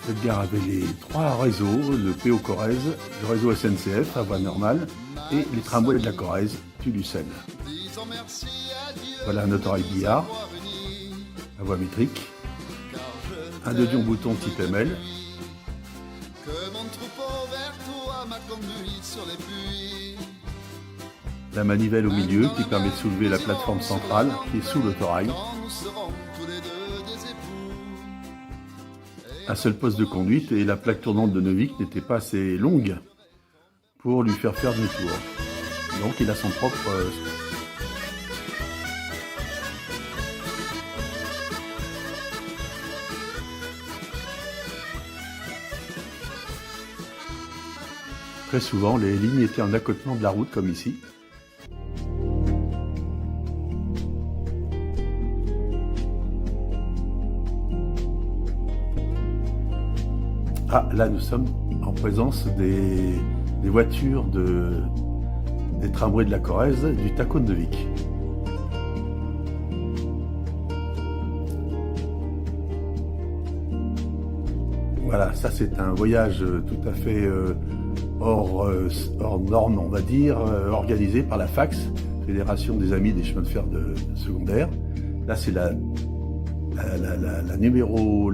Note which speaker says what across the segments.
Speaker 1: Cette gare avait les trois réseaux, le PO Corrèze, le réseau SNCF à voie normale et les tramways de la Corrèze, Tulle-Ussel. Voilà un autorail billard à voie métrique, un de Dion bouton type ML, la manivelle au milieu qui permet de soulever la plateforme centrale qui est sous l'autorail, un seul poste de conduite et la plaque tournante de Neuvic n'était pas assez longue pour lui faire demi-tour. Donc il a son propre... Très souvent, les lignes étaient en accotement de la route comme ici. Ah, là nous sommes en présence des voitures des tramways de la Corrèze, du TACO de Neuvic. Voilà, ça c'est un voyage tout à fait hors norme, on va dire, organisé par la FAX, Fédération des Amis des Chemins de Fer de secondaire. Là c'est la numéro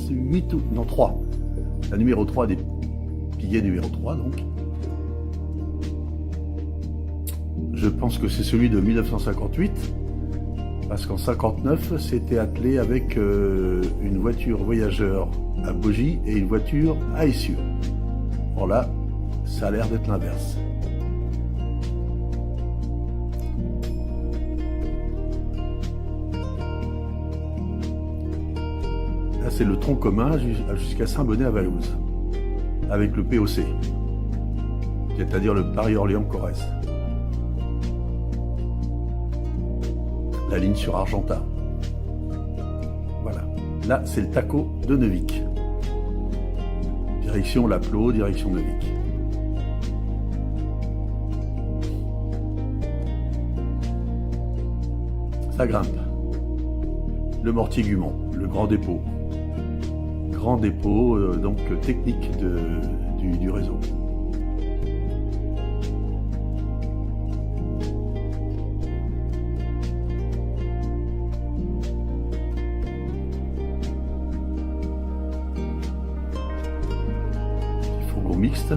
Speaker 1: 8 ou non 3. La numéro 3 des piliers numéro 3 donc. Je pense que c'est celui de 1958 parce qu'en 59 c'était attelé avec une voiture voyageur à Bogie et une voiture à essieu. Bon là, ça a l'air d'être l'inverse. Là, c'est le tronc commun jusqu'à Saint-Bonnet-à-Valouse, avec le POC, c'est-à-dire le Paris-Orléans-Corrèze. La ligne sur Argentat. Voilà. Là, c'est le TACO de Neuvic. Direction Lapleau, direction Neuvic. Ça grimpe. Le Mortier-Gumont, le grand dépôt. Grand dépôt donc technique du réseau. Fourgon mixte.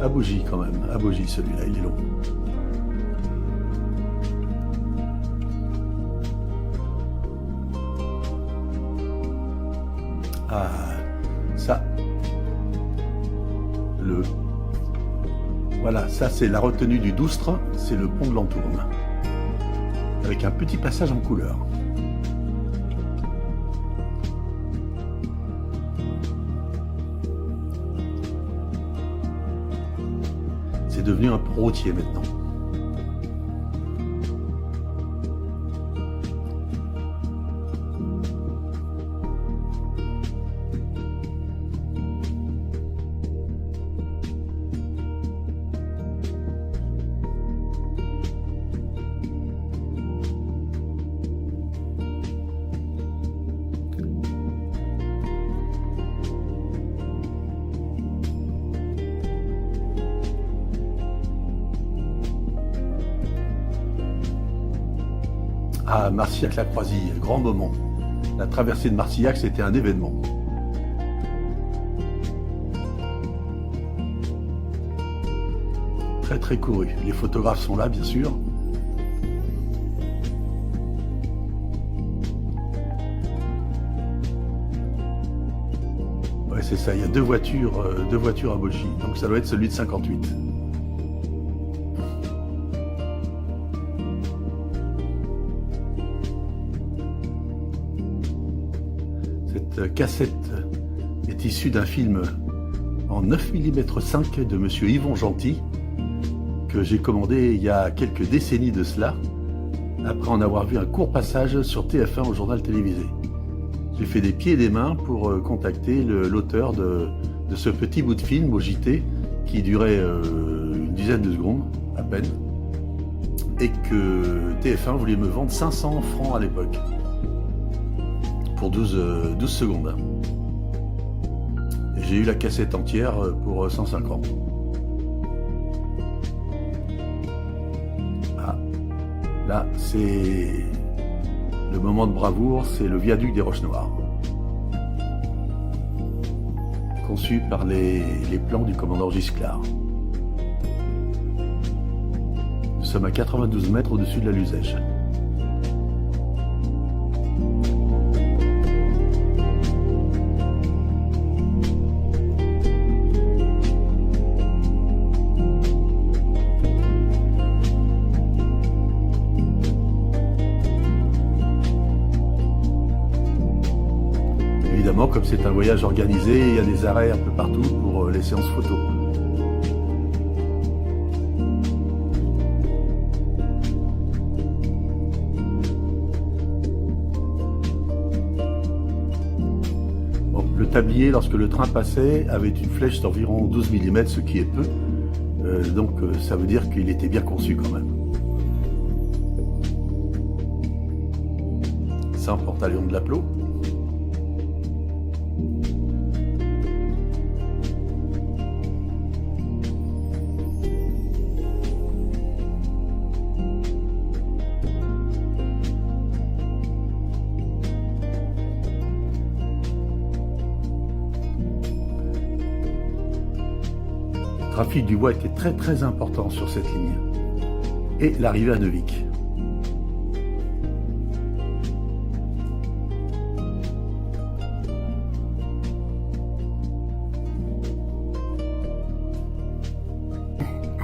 Speaker 1: À Bogie quand même, à Bogie celui-là, il est long. Ah, ça, voilà, ça c'est la retenue du Doustre, c'est le pont de l'Entourne, avec un petit passage en couleur. C'est devenu un pont routier maintenant. À Marcillac-la-Croisille, grand moment. La traversée de Marcillac, c'était un événement. Très très couru. Les photographes sont là, bien sûr. Ouais, c'est ça, il y a deux voitures à Bogie, donc ça doit être celui de 58. Cette cassette est issue d'un film en 9 mm 5 de monsieur Yvon Gentil que j'ai commandé il y a quelques décennies de cela, après en avoir vu un court passage sur TF1 au journal télévisé. J'ai fait des pieds et des mains pour contacter l'auteur de ce petit bout de film au JT qui durait une dizaine de secondes à peine et que TF1 voulait me vendre 500 francs à l'époque. pour 12 secondes. Et j'ai eu la cassette entière pour 150. Ah, là, c'est le moment de bravoure, c'est le viaduc des Roches Noires. Conçu par les plans du commandant Gisclar. Nous sommes à 92 mètres au-dessus de la Luzège. Évidemment, comme c'est un voyage organisé, il y a des arrêts un peu partout pour les séances photos. Bon, le tablier, lorsque le train passait, avait une flèche d'environ 12 mm, ce qui est peu. Donc ça veut dire qu'il était bien conçu quand même. Ça, porte-avions de l'Aplot. Le trafic du bois était très important sur cette ligne. Et l'arrivée à Neuvic.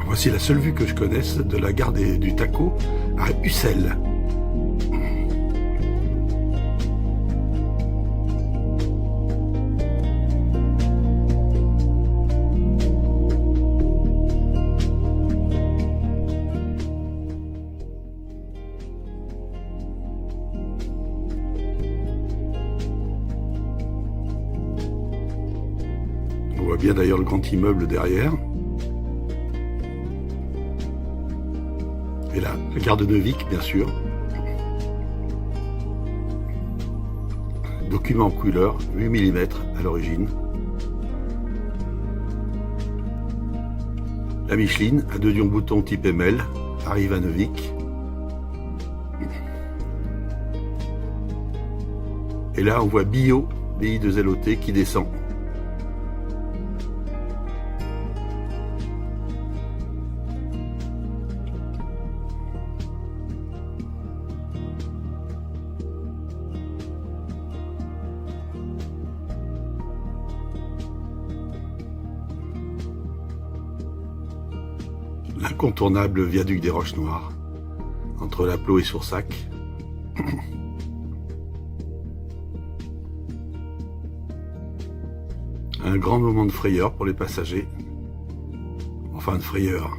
Speaker 2: Voici la seule vue que je connaisse de la gare du Taco à Ussel. On voit bien d'ailleurs le grand immeuble derrière. Et là, la gare de Neuvic, bien sûr. Document en couleur, 8 mm à l'origine. La Micheline, à 2 dion-bouton type ML, arrive à Neuvic. Et là, on voit Bio, BI2LOT, qui descend. L'incontournable viaduc des Roches Noires, entre l'Aplot et Soursac. Un grand moment de frayeur pour les passagers. Enfin de frayeur,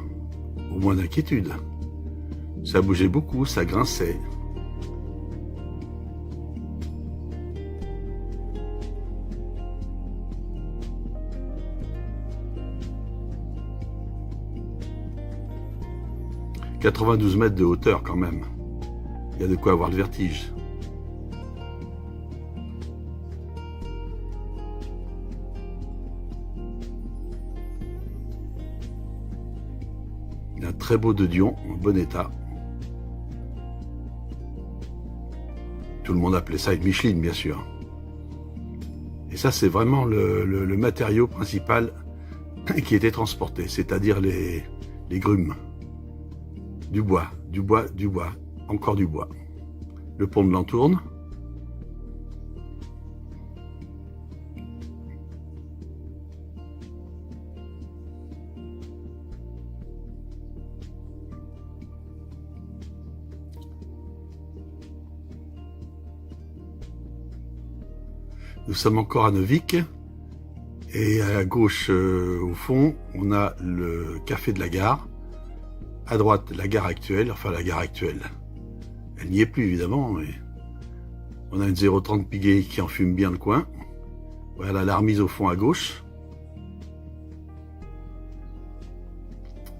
Speaker 2: au moins d'inquiétude. Ça bougeait beaucoup, ça grinçait. « 92 mètres de hauteur quand même. Il y a de quoi avoir le vertige. » Un très beau de Dion, en bon état. Tout le monde appelait ça une Micheline, bien sûr. Et ça, c'est vraiment le matériau principal qui était transporté, c'est-à-dire les grumes. Du bois, du bois, du bois, encore du bois. Le pont de Lantourne. Nous sommes encore à Neuvic. Et à gauche, au fond, on a le café de la gare. À droite, la gare actuelle, enfin la gare actuelle. Elle n'y est plus évidemment, mais on a une 030 Piguet qui enfume bien le coin. Voilà la remise au fond à gauche.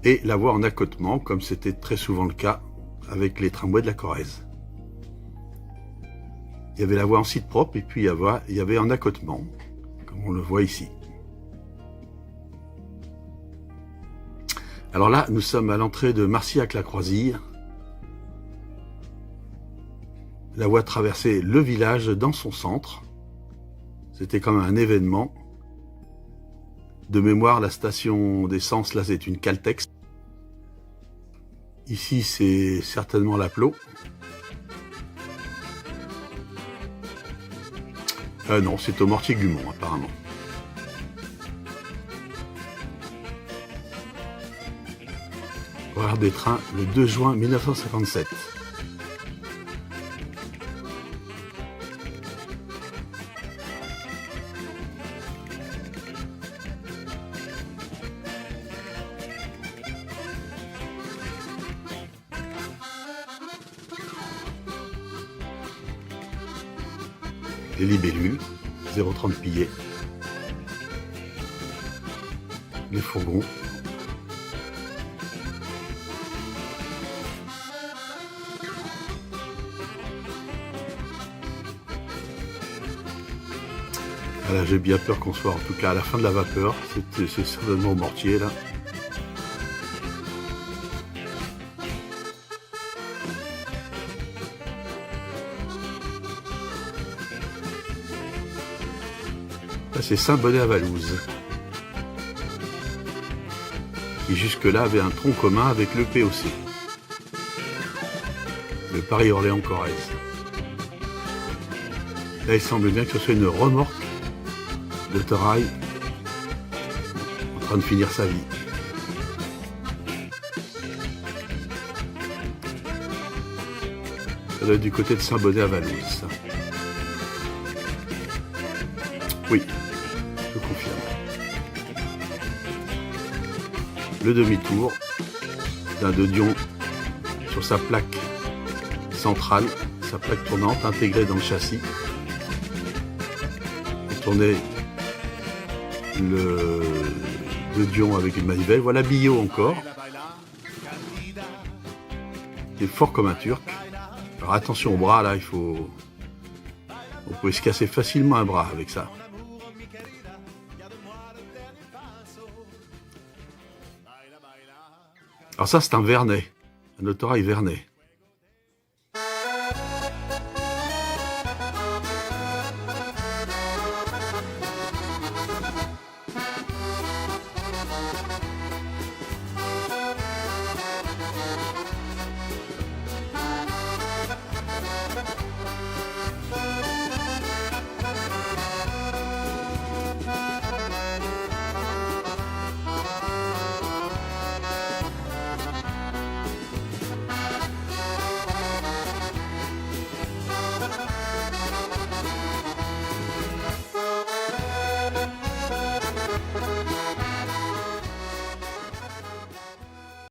Speaker 2: Et la voie en accotement, comme c'était très souvent le cas avec les tramways de la Corrèze. Il y avait la voie en site propre et puis il y avait un accotement, comme on le voit ici. Alors là, nous sommes à l'entrée de Marcillac-la-Croisille. La voie traversait le village dans son centre. C'était quand même un événement. De mémoire, la station d'essence, là, c'est une Caltex. Ici, c'est certainement la Plo. Non, c'est au Mortier-Gumont, apparemment. Horaire des trains, le 2 juin 1957. Les libellules, 0,30 pillés. Les fourgons. Voilà, j'ai bien peur qu'on soit en tout cas à la fin de la vapeur. C'est certainement au Mortier là. Là, c'est Saint-Bonnet-à-Valouse, qui jusque-là avait un tronc commun avec le POC, le Paris-Orléans-Corrèze. Là, il semble bien que ce soit une remorque de Torail en train de finir sa vie. Ça doit être du côté de Saint-Bonnet-à-Valouse. Oui, je confirme. Le demi-tour d'un Dodion sur sa plaque centrale, sa plaque tournante intégrée dans le châssis. On tournait le Dodion avec une manivelle. Voilà Billot encore, qui est fort comme un Turc. Alors attention au bras, là, on pouvait se casser facilement un bras avec ça. Alors ça, c'est un Vernet, un autorail Vernet.